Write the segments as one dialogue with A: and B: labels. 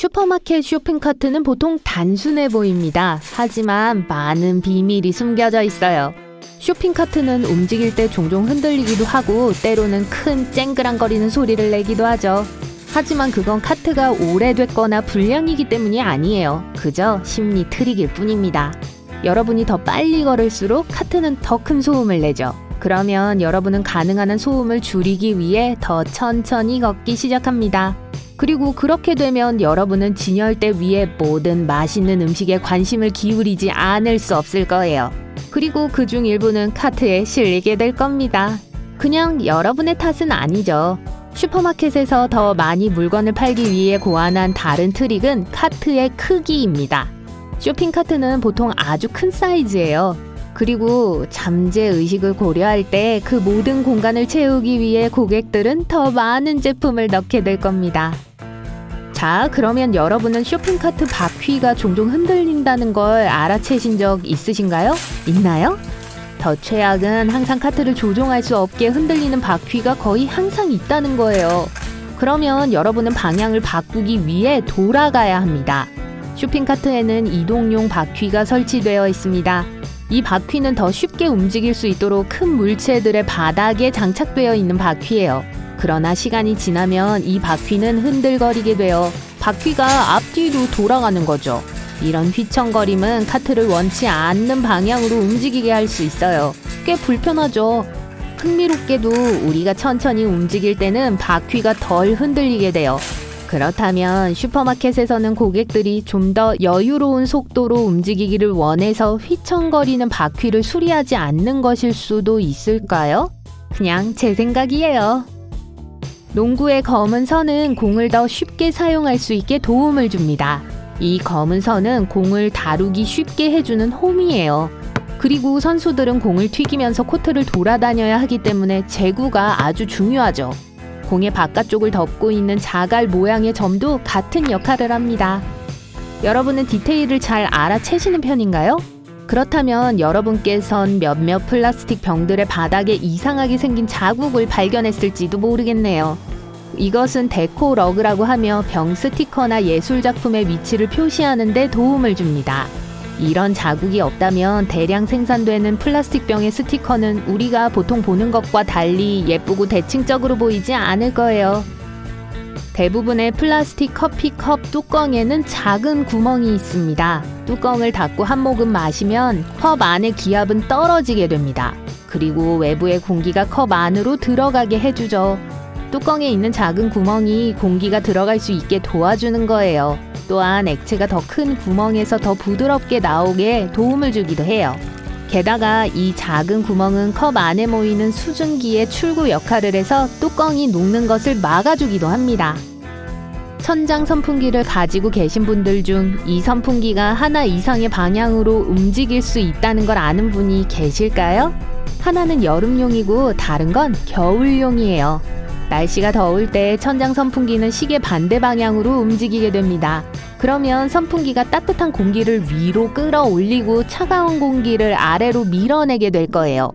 A: 슈퍼마켓 쇼핑카트는 보통 단순해 보입니다. 하지만 많은 비밀이 숨겨져 있어요. 쇼핑카트는 움직일 때 종종 흔들리기도 하고 때로는 큰 쨍그랑거리는 소리를 내기도 하죠. 하지만 그건 카트가 오래됐거나 불량이기 때문이 아니에요. 그저 심리 트릭일 뿐입니다. 여러분이 더 빨리 걸을수록 카트는 더 큰 소음을 내죠. 그러면 여러분은 가능한 한 소음을 줄이기 위해 더 천천히 걷기 시작합니다. 그리고 그렇게 되면 여러분은 진열대 위에 모든 맛있는 음식에 관심을 기울이지 않을 수 없을 거예요. 그리고 그중 일부는 카트에 실리게 될 겁니다. 그냥 여러분의 탓은 아니죠. 슈퍼마켓에서 더 많이 물건을 팔기 위해 고안한 다른 트릭은 카트의 크기입니다. 쇼핑카트는 보통 아주 큰 사이즈예요. 그리고 잠재의식을 고려할 때 그 모든 공간을 채우기 위해 고객들은 더 많은 제품을 넣게 될 겁니다. 자, 그러면 여러분은 쇼핑카트 바퀴가 종종 흔들린다는 걸 알아채신 적 있으신가요? 있나요? 더 최악은 항상 카트를 조종할 수 없게 흔들리는 바퀴가 거의 항상 있다는 거예요. 그러면 여러분은 방향을 바꾸기 위해 돌아가야 합니다. 쇼핑카트에는 이동용 바퀴가 설치되어 있습니다. 이 바퀴는 더 쉽게 움직일 수 있도록 큰 물체들의 바닥에 장착되어 있는 바퀴예요. 그러나 시간이 지나면 이 바퀴는 흔들거리게 되어 바퀴가 앞뒤로 돌아가는 거죠. 이런 휘청거림은 카트를 원치 않는 방향으로 움직이게 할 수 있어요. 꽤 불편하죠. 흥미롭게도 우리가 천천히 움직일 때는 바퀴가 덜 흔들리게 돼요. 그렇다면 슈퍼마켓에서는 고객들이 좀 더 여유로운 속도로 움직이기를 원해서 휘청거리는 바퀴를 수리하지 않는 것일 수도 있을까요? 그냥 제 생각이에요. 농구의 검은 선은 공을 더 쉽게 사용할 수 있게 도움을 줍니다. 이 검은 선은 공을 다루기 쉽게 해주는 홈이에요. 그리고 선수들은 공을 튀기면서 코트를 돌아다녀야 하기 때문에 제구가 아주 중요하죠. 공의 바깥쪽을 덮고 있는 자갈 모양의 점도 같은 역할을 합니다. 여러분은 디테일을 잘 알아채시는 편인가요? 그렇다면 여러분께선 몇몇 플라스틱 병들의 바닥에 이상하게 생긴 자국을 발견했을지도 모르겠네요. 이것은 데코 러그라고 하며 병 스티커나 예술작품의 위치를 표시하는 데 도움을 줍니다. 이런 자국이 없다면 대량 생산되는 플라스틱 병의 스티커는 우리가 보통 보는 것과 달리 예쁘고 대칭적으로 보이지 않을 거예요. 대부분의 플라스틱 커피컵 뚜껑에는 작은 구멍이 있습니다. 뚜껑을 닫고 한 모금 마시면 컵 안의 기압은 떨어지게 됩니다. 그리고 외부의 공기가 컵 안으로 들어가게 해주죠. 뚜껑에 있는 작은 구멍이 공기가 들어갈 수 있게 도와주는 거예요. 또한 액체가 더 큰 구멍에서 더 부드럽게 나오게 도움을 주기도 해요. 게다가 이 작은 구멍은 컵 안에 모이는 수증기의 출구 역할을 해서 뚜껑이 녹는 것을 막아주기도 합니다. 천장 선풍기를 가지고 계신 분들 중 이 선풍기가 하나 이상의 방향으로 움직일 수 있다는 걸 아는 분이 계실까요? 하나는 여름용이고 다른 건 겨울용이에요. 날씨가 더울 때 천장 선풍기는 시계 반대 방향으로 움직이게 됩니다. 그러면 선풍기가 따뜻한 공기를 위로 끌어올리고 차가운 공기를 아래로 밀어내게 될 거예요.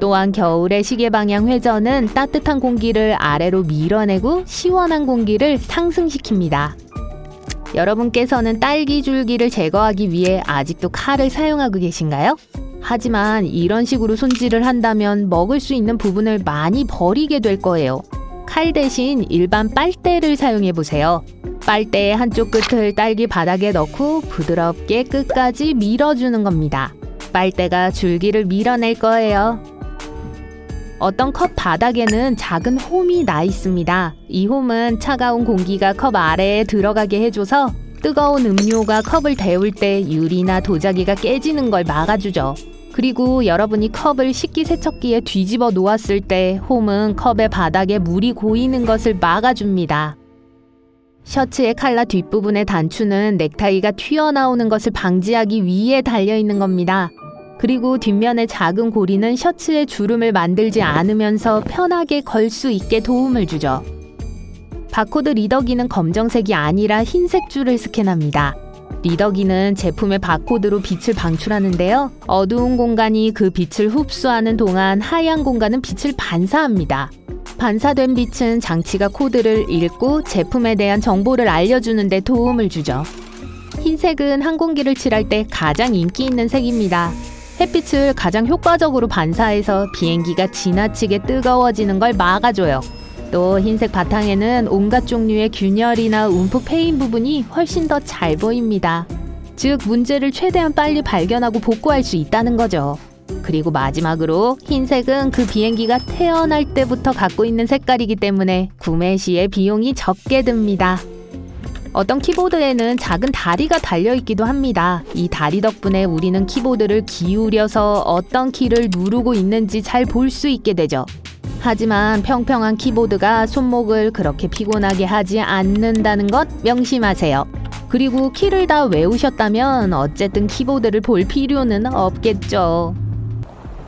A: 또한 겨울의 시계 방향 회전은 따뜻한 공기를 아래로 밀어내고 시원한 공기를 상승시킵니다. 여러분께서는 딸기 줄기를 제거하기 위해 아직도 칼을 사용하고 계신가요? 하지만 이런 식으로 손질을 한다면 먹을 수 있는 부분을 많이 버리게 될 거예요. 칼 대신 일반 빨대를 사용해보세요. 빨대의 한쪽 끝을 딸기 바닥에 넣고 부드럽게 끝까지 밀어주는 겁니다. 빨대가 줄기를 밀어낼 거예요. 어떤 컵 바닥에는 작은 홈이 나 있습니다. 이 홈은 차가운 공기가 컵 아래에 들어가게 해줘서 뜨거운 음료가 컵을 데울 때 유리나 도자기가 깨지는 걸 막아주죠. 그리고 여러분이 컵을 식기세척기에 뒤집어 놓았을 때 홈은 컵의 바닥에 물이 고이는 것을 막아줍니다. 셔츠의 칼라 뒷부분의 단추는 넥타이가 튀어나오는 것을 방지하기 위해 달려있는 겁니다. 그리고 뒷면의 작은 고리는 셔츠의 주름을 만들지 않으면서 편하게 걸 수 있게 도움을 주죠. 바코드 리더기는 검정색이 아니라 흰색 줄을 스캔합니다. 리더기는 제품의 바코드로 빛을 방출하는데요. 어두운 공간이 그 빛을 흡수하는 동안 하얀 공간은 빛을 반사합니다. 반사된 빛은 장치가 코드를 읽고 제품에 대한 정보를 알려주는 데 도움을 주죠. 흰색은 항공기를 칠할 때 가장 인기 있는 색입니다. 햇빛을 가장 효과적으로 반사해서 비행기가 지나치게 뜨거워지는 걸 막아줘요. 또 흰색 바탕에는 온갖 종류의 균열이나 움푹 패인 부분이 훨씬 더 잘 보입니다. 즉 문제를 최대한 빨리 발견하고 복구할 수 있다는 거죠. 그리고 마지막으로 흰색은 그 비행기가 태어날 때부터 갖고 있는 색깔이기 때문에 구매 시에 비용이 적게 듭니다. 어떤 키보드에는 작은 다리가 달려있기도 합니다. 이 다리 덕분에 우리는 키보드를 기울여서 어떤 키를 누르고 있는지 잘 볼 수 있게 되죠. 하지만 평평한 키보드가 손목을 그렇게 피곤하게 하지 않는다는 것 명심하세요. 그리고 키를 다 외우셨다면 어쨌든 키보드를 볼 필요는 없겠죠.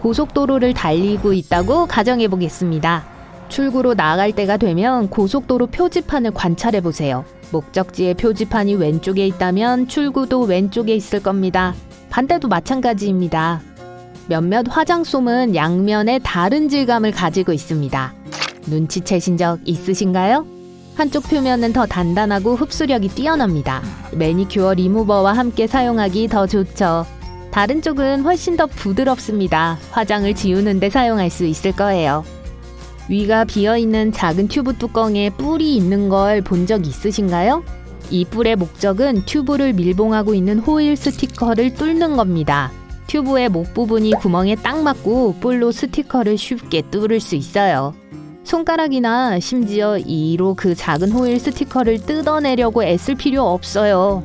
A: 고속도로를 달리고 있다고 가정해 보겠습니다. 출구로 나갈 때가 되면 고속도로 표지판을 관찰해 보세요. 목적지의 표지판이 왼쪽에 있다면 출구도 왼쪽에 있을 겁니다. 반대도 마찬가지입니다. 몇몇 화장솜은 양면에 다른 질감을 가지고 있습니다. 눈치채신 적 있으신가요? 한쪽 표면은 더 단단하고 흡수력이 뛰어납니다. 매니큐어 리무버와 함께 사용하기 더 좋죠. 다른 쪽은 훨씬 더 부드럽습니다. 화장을 지우는 데 사용할 수 있을 거예요. 위가 비어있는 작은 튜브 뚜껑에 뿔이 있는 걸 본 적 있으신가요? 이 뿔의 목적은 튜브를 밀봉하고 있는 호일 스티커를 뚫는 겁니다. 튜브의 목 부분이 구멍에 딱 맞고 뿔로 스티커를 쉽게 뚫을 수 있어요. 손가락이나 심지어 이로 그 작은 호일 스티커를 뜯어내려고 애쓸 필요 없어요.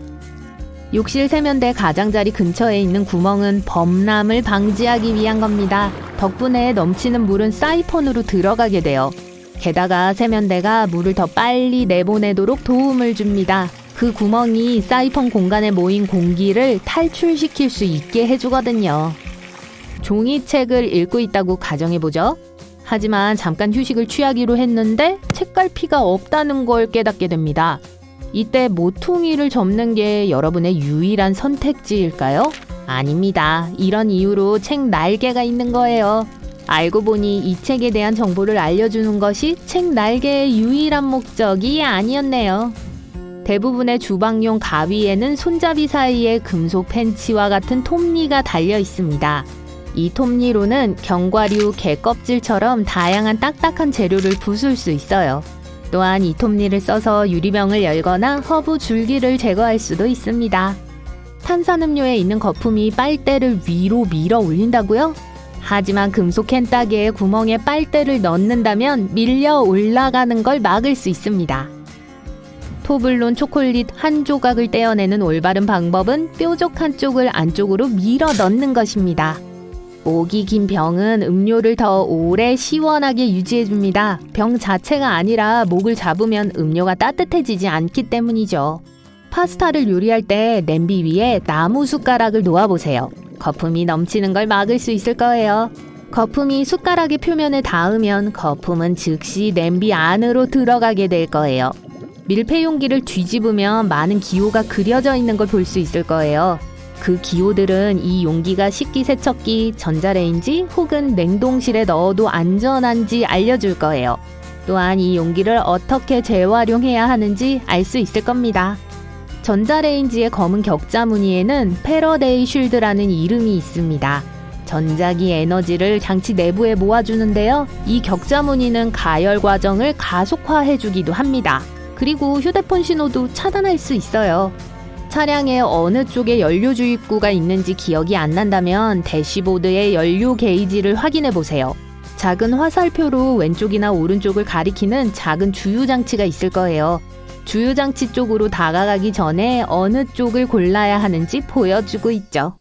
A: 욕실 세면대 가장자리 근처에 있는 구멍은 범람을 방지하기 위한 겁니다. 덕분에 넘치는 물은 사이펀으로 들어가게 돼요. 게다가 세면대가 물을 더 빨리 내보내도록 도움을 줍니다. 그 구멍이 사이펀 공간에 모인 공기를 탈출시킬 수 있게 해주거든요. 종이책을 읽고 있다고 가정해보죠. 하지만 잠깐 휴식을 취하기로 했는데 책갈피가 없다는 걸 깨닫게 됩니다. 이때 모퉁이를 접는 게 여러분의 유일한 선택지일까요? 아닙니다. 이런 이유로 책 날개가 있는 거예요. 알고 보니 이 책에 대한 정보를 알려주는 것이 책 날개의 유일한 목적이 아니었네요. 대부분의 주방용 가위에는 손잡이 사이에 금속 펜치와 같은 톱니가 달려 있습니다. 이 톱니로는 견과류, 게 껍질처럼 다양한 딱딱한 재료를 부술 수 있어요. 또한 이 톱니를 써서 유리병을 열거나 허브 줄기를 제거할 수도 있습니다. 탄산음료에 있는 거품이 빨대를 위로 밀어 올린다고요? 하지만 금속 캔 따개에 구멍에 빨대를 넣는다면 밀려 올라가는 걸 막을 수 있습니다. 토블론 초콜릿 한 조각을 떼어내는 올바른 방법은 뾰족한 쪽을 안쪽으로 밀어 넣는 것입니다. 목이 긴 병은 음료를 더 오래 시원하게 유지해줍니다. 병 자체가 아니라 목을 잡으면 음료가 따뜻해지지 않기 때문이죠. 파스타를 요리할 때 냄비 위에 나무 숟가락을 놓아보세요. 거품이 넘치는 걸 막을 수 있을 거예요. 거품이 숟가락의 표면에 닿으면 거품은 즉시 냄비 안으로 들어가게 될 거예요. 밀폐 용기를 뒤집으면 많은 기호가 그려져 있는 걸 볼 수 있을 거예요. 그 기호들은 이 용기가 식기세척기, 전자레인지 혹은 냉동실에 넣어도 안전한지 알려줄 거예요. 또한 이 용기를 어떻게 재활용해야 하는지 알 수 있을 겁니다. 전자레인지의 검은 격자 무늬에는 패러데이 쉴드라는 이름이 있습니다. 전자기 에너지를 장치 내부에 모아주는데요. 이 격자 무늬는 가열 과정을 가속화해주기도 합니다. 그리고 휴대폰 신호도 차단할 수 있어요. 차량의 어느 쪽에 연료 주입구가 있는지 기억이 안 난다면 대시보드의 연료 게이지를 확인해 보세요. 작은 화살표로 왼쪽이나 오른쪽을 가리키는 작은 주유 장치가 있을 거예요. 주유 장치 쪽으로 다가가기 전에 어느 쪽을 골라야 하는지 보여주고 있죠.